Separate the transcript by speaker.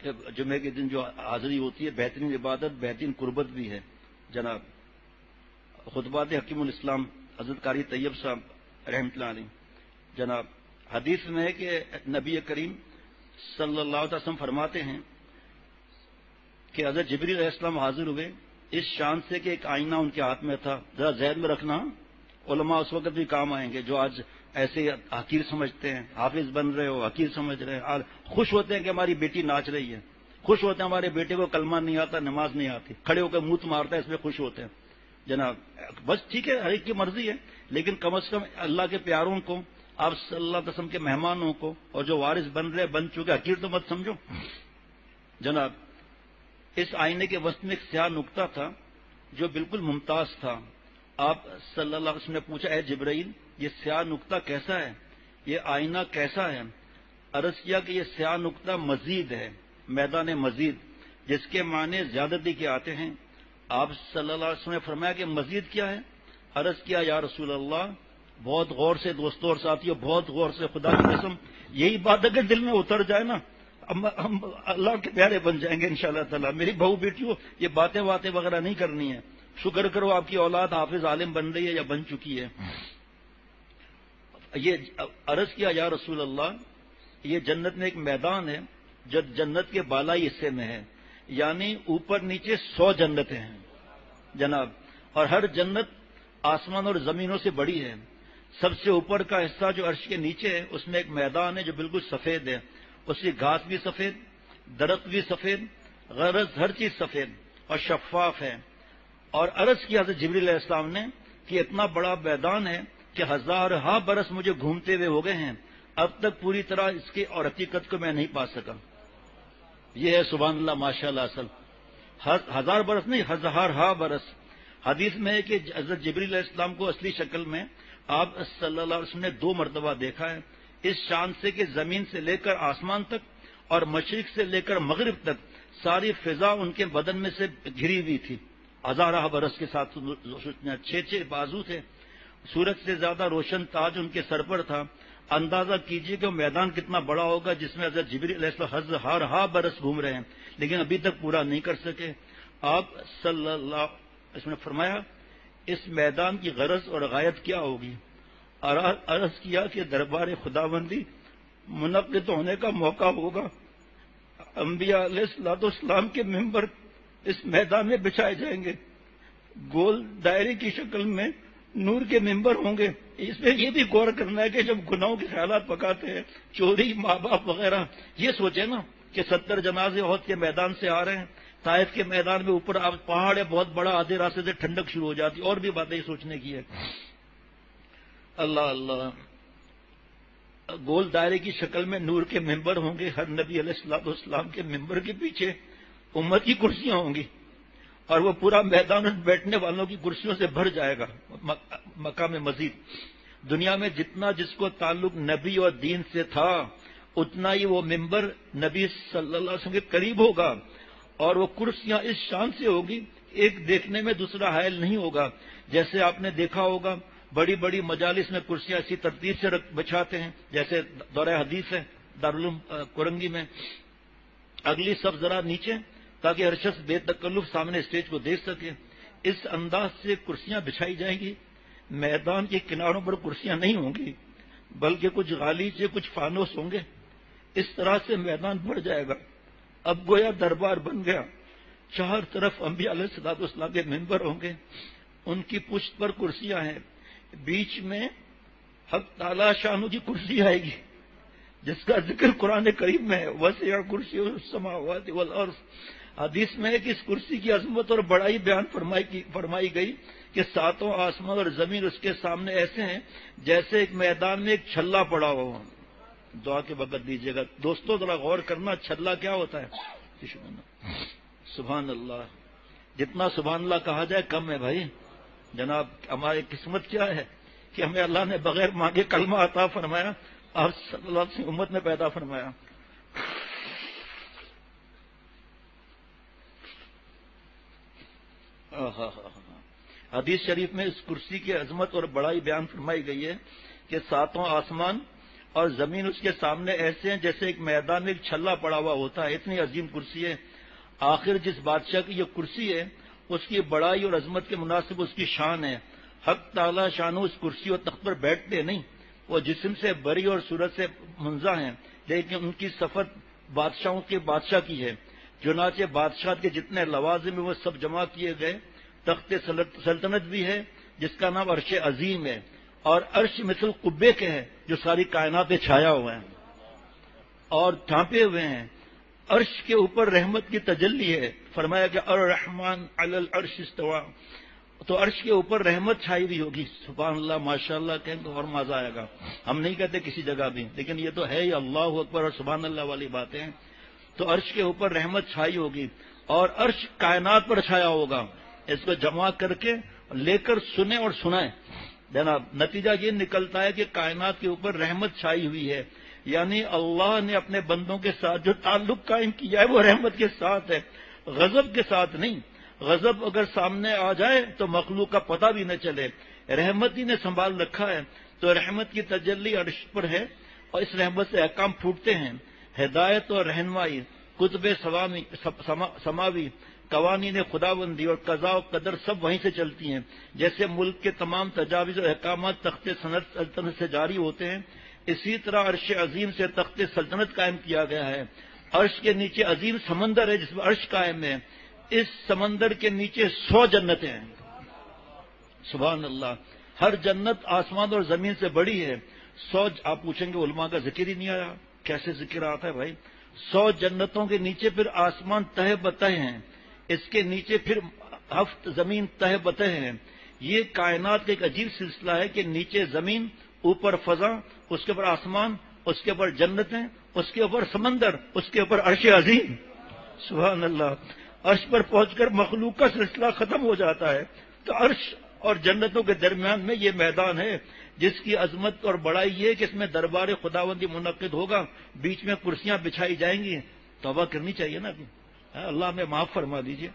Speaker 1: کہ جمعے کے دن جو حاضری ہوتی ہے بہترین عبادت بہترین قربت بھی ہے جناب. خطبات حکیم الاسلام حضرت قاری طیب صاحب رحمۃ اللہ علیہ جناب. حدیث میں ہے کہ نبی کریم صلی اللہ علیہ وسلم فرماتے ہیں کہ حضرت جبریل علیہ السلام حاضر ہوئے اس شان سے کہ ایک آئینہ ان کے ہاتھ میں تھا. ذرا ذہن میں رکھنا، علماء اس وقت بھی کام آئیں گے جو آج ایسے حقیر سمجھتے ہیں، حافظ بن رہے ہو حقیر سمجھ رہے ہیں، اور خوش ہوتے ہیں کہ ہماری بیٹی ناچ رہی ہے، خوش ہوتے ہیں ہمارے بیٹے کو کلمہ نہیں آتا نماز نہیں آتی، کھڑے ہو کر منہ مارتا ہے، اس میں خوش ہوتے ہیں جناب. بس ٹھیک ہے، ہر ایک کی مرضی ہے، لیکن کم از کم اللہ کے پیاروں کو، آپ صلی اللہ علیہ وسلم کے مہمانوں کو، اور جو وارث بن رہے بن چکے حقیر تو مت سمجھو جناب. اس آئینے کے وسط میں ایک سیاہ نقطہ تھا جو بالکل ممتاز تھا. آپ صلی اللہ علیہ وسلم نے پوچھا اے جبرائیل یہ سیاہ نقطہ کیسا ہے، یہ آئینہ کیسا ہے؟ عرض کیا کہ یہ سیاہ نقطہ مزید ہے، میدان مزید، جس کے معنی زیادتی کے آتے ہیں. آپ صلی اللہ علیہ وسلم نے فرمایا کہ مزید کیا ہے؟ عرض کیا یا رسول اللہ بہت غور سے دوستوں اور ساتھیوں، بہت غور سے، خدا کی قسم یہی بات اگر دل میں اتر جائے نا ہم اللہ کے پیارے بن جائیں گے انشاءاللہ تعالی. میری بہو بیٹیوں یہ باتیں وغیرہ نہیں کرنی ہے. شکر کرو آپ کی اولاد حافظ عالم بن رہی ہے یا بن چکی ہے. یہ عرض کیا یا رسول اللہ یہ جنت میں ایک میدان ہے جو جنت کے بالائی حصے میں ہے، یعنی اوپر نیچے 100 جنتیں ہیں جناب، اور ہر جنت آسمان اور زمینوں سے بڑی ہے. سب سے اوپر کا حصہ جو عرش کے نیچے ہے اس میں ایک میدان ہے جو بالکل سفید ہے، اس کی گھاس بھی سفید، درخت بھی سفید، غرض ہر چیز سفید اور شفاف ہے. اور عرض کیا حضرت جبریل علیہ السلام نے کہ اتنا بڑا میدان ہے کہ ہزارہا برس مجھے گھومتے ہوئے ہو گئے ہیں، اب تک پوری طرح اس کے اور حقیقت کو میں نہیں پا سکا. یہ ہے سبحان اللہ ماشاء اللہ اصل 1000 برس نہیں، ہزارہا برس. حدیث میں ہے کہ حضرت جبریل علیہ السلام کو اصلی شکل میں آپ صلی اللہ علیہ وسلم نے 2 مرتبہ دیکھا ہے، اس شان سے کہ زمین سے لے کر آسمان تک اور مشرق سے لے کر مغرب تک ساری فضا ان کے بدن میں سے گھری ہوئی تھی. ہزارہ برس کے ساتھ 6 بازو تھے، سورج سے زیادہ روشن تاج ان کے سر پر تھا. اندازہ کیجئے کہ وہ میدان کتنا بڑا ہوگا جس میں حضرت جبریل علیہ السلام ہزارہا برس گھوم رہے ہیں لیکن ابھی تک پورا نہیں کر سکے. آپ صلی اللہ علیہ وسلم نے فرمایا اس میدان کی غرض اور غایت کیا ہوگی؟ عرض کیا کہ دربار خداوندی منعقد ہونے کا موقع ہوگا، انبیاء علیہ السلام کے ممبر اس میدان میں بچھائے جائیں گے، گول دائرے کی شکل میں نور کے ممبر ہوں گے. اس میں یہ بھی غور کرنا ہے کہ جب گناہوں کے خیالات پکاتے ہیں، چوری، ماں باپ وغیرہ، یہ سوچیں نا کہ 70 جنازے احد کے میدان سے آ رہے ہیں، طائف کے میدان میں اوپر پہاڑ ہے بہت بڑا، آدھے راستے سے ٹھنڈک شروع ہو جاتی، اور بھی باتیں سوچنے کی ہے. اللہ اللہ، گول دائرے کی شکل میں نور کے ممبر ہوں گے، ہر نبی علیہ السلام کے ممبر کے پیچھے امت کی کرسیاں ہوں گی، اور وہ پورا میدان بیٹھنے والوں کی کرسیوں سے بھر جائے گا. مقام مزید، دنیا میں جتنا جس کو تعلق نبی اور دین سے تھا اتنا ہی وہ ممبر نبی صلی اللہ علیہ وسلم کے قریب ہوگا، اور وہ کرسیاں اس شان سے ہوگی ایک دیکھنے میں دوسرا حائل نہیں ہوگا. جیسے آپ نے دیکھا ہوگا بڑی بڑی مجالس میں کرسیاں اسی ترتیب سے بچھاتے ہیں، جیسے دورہ حدیث ہے دارالعلوم کورنگی میں، اگلی صف ذرا نیچے تاکہ ہر شخص بے تکلف سامنے اسٹیج کو دیکھ سکے. اس انداز سے کرسیاں بچھائی جائیں گی. میدان کے کناروں پر کرسیاں نہیں ہوں گی بلکہ کچھ غالیچے، کچھ فانوس ہوں گے. اس طرح سے میدان بڑھ جائے گا. اب گویا دربار بن گیا، چار طرف انبیاء علیہ السلام کے ممبر ہوں گے، ان کی پشت پر کرسیاں ہیں، بیچ میں حق تعالی شانو کی کرسی آئے گی جس کا ذکر قرآن کریم میں ہے، وسع کرسی السماوات والارض. حدیث میں ہے کہ اس کرسی کی عظمت اور بڑائی بیان فرمائی گئی کہ 7 آسمان اور زمین اس کے سامنے ایسے ہیں جیسے ایک میدان میں ایک چھلا پڑا ہو. دعا کے وقت دیجیے گا دوستوں، ذرا غور کرنا چھلا کیا ہوتا ہے. سبحان اللہ، جتنا سبحان اللہ کہا جائے کم ہے بھائی. جناب ہماری قسمت کیا ہے کہ ہمیں اللہ نے بغیر مانگے کلمہ عطا فرمایا، آپ صلی اللہ علیہ وسلم امت میں پیدا فرمایا. حدیث شریف میں اس کرسی کی عظمت اور بڑائی بیان فرمائی گئی ہے کہ 7 آسمان اور زمین اس کے سامنے ایسے ہیں جیسے ایک میدان میں ایک چھلا پڑا ہوا ہوتا ہے، اتنی عظیم کرسی ہے۔ آخر جس بادشاہ کی یہ کرسی ہے اس کی بڑائی اور عظمت کے مناسب اس کی شان ہے۔ حق تعالی شانو اس کرسی اور تخت پر بیٹھتے نہیں، وہ جسم سے بری اور صورت سے منزہ ہیں، لیکن ان کی صفت بادشاہوں کے بادشاہ کی ہے۔ چنانچہ بادشاہ کے جتنے لوازم ہیں وہ سب جمع کیے گئے۔ تخت سلطنت بھی ہے جس کا نام عرش عظیم ہے، اور عرش مثل قبے کے ہے جو ساری کائنات پہ چھایا ہوا ہے اور ڈھانپے ہوئے ہیں۔ عرش کے اوپر رحمت کی تجلی ہے، فرمایا کہ الرحمن علی العرش استوى، تو عرش کے اوپر رحمت چھائی ہوئی ہوگی۔ سبحان اللہ، ماشاء اللہ کہیں تو اور مزہ آئے گا۔ ہم نہیں کہتے کسی جگہ بھی، لیکن یہ تو ہے ہی اللہ اکبر اور سبحان اللہ والی باتیں ہیں۔ تو عرش کے اوپر رحمت چھائی ہوگی اور عرش کائنات پر چھایا ہوگا۔ اس کو جمع کر کے لے کر سنیں اور سنائیں جناب، نتیجہ یہ نکلتا ہے کہ کائنات کے اوپر رحمت چھائی ہوئی ہے، یعنی اللہ نے اپنے بندوں کے ساتھ جو تعلق قائم کیا ہے وہ رحمت کے ساتھ ہے، غضب کے ساتھ نہیں۔ غضب اگر سامنے آ جائے تو مخلوق کا پتہ بھی نہ چلے، رحمت ہی نے سنبھال رکھا ہے۔ تو رحمت کی تجلی عرش پر ہے اور اس رحمت سے احکام پھوٹتے ہیں، ہدایت اور رہنمائی، کتب سماوی، قوانین خداوندی اور قضاء و قدر سب وہیں سے چلتی ہیں۔ جیسے ملک کے تمام تجاویز اور احکامات تخت سلطنت سے جاری ہوتے ہیں، اسی طرح عرش عظیم سے تخت سلطنت قائم کیا گیا ہے۔ عرش کے نیچے عظیم سمندر ہے جس میں عرش قائم ہے، اس سمندر کے نیچے 100 جنتیں ہیں۔ سبحان اللہ، ہر جنت آسمان اور زمین سے بڑی ہے۔ 100 آپ پوچھیں گے علماء کا ذکر ہی نہیں آیا، کیسے ذکر آتا ہے بھائی؟ 100 جنتوں کے نیچے پھر آسمان تہ بتہ ہیں، اس کے نیچے پھر 7 زمین تہ بتہ ہیں۔ یہ کائنات کا ایک عجیب سلسلہ ہے کہ نیچے زمین، اوپر فضا، اس کے اوپر آسمان، اس کے اوپر جنتیں، اس کے اوپر سمندر، اس کے اوپر عرش عظیم۔ سبحان اللہ، عرش پر پہنچ کر مخلوق کا سلسلہ ختم ہو جاتا ہے۔ تو عرش اور جنتوں کے درمیان میں یہ میدان ہے جس کی عظمت اور بڑائی یہ کہ اس میں دربار خداوندی منعقد ہوگا، بیچ میں کرسیاں بچھائی جائیں گی۔ توبہ کرنی چاہیے نا ابھی، اللہ ہمیں معاف فرما دیجیے۔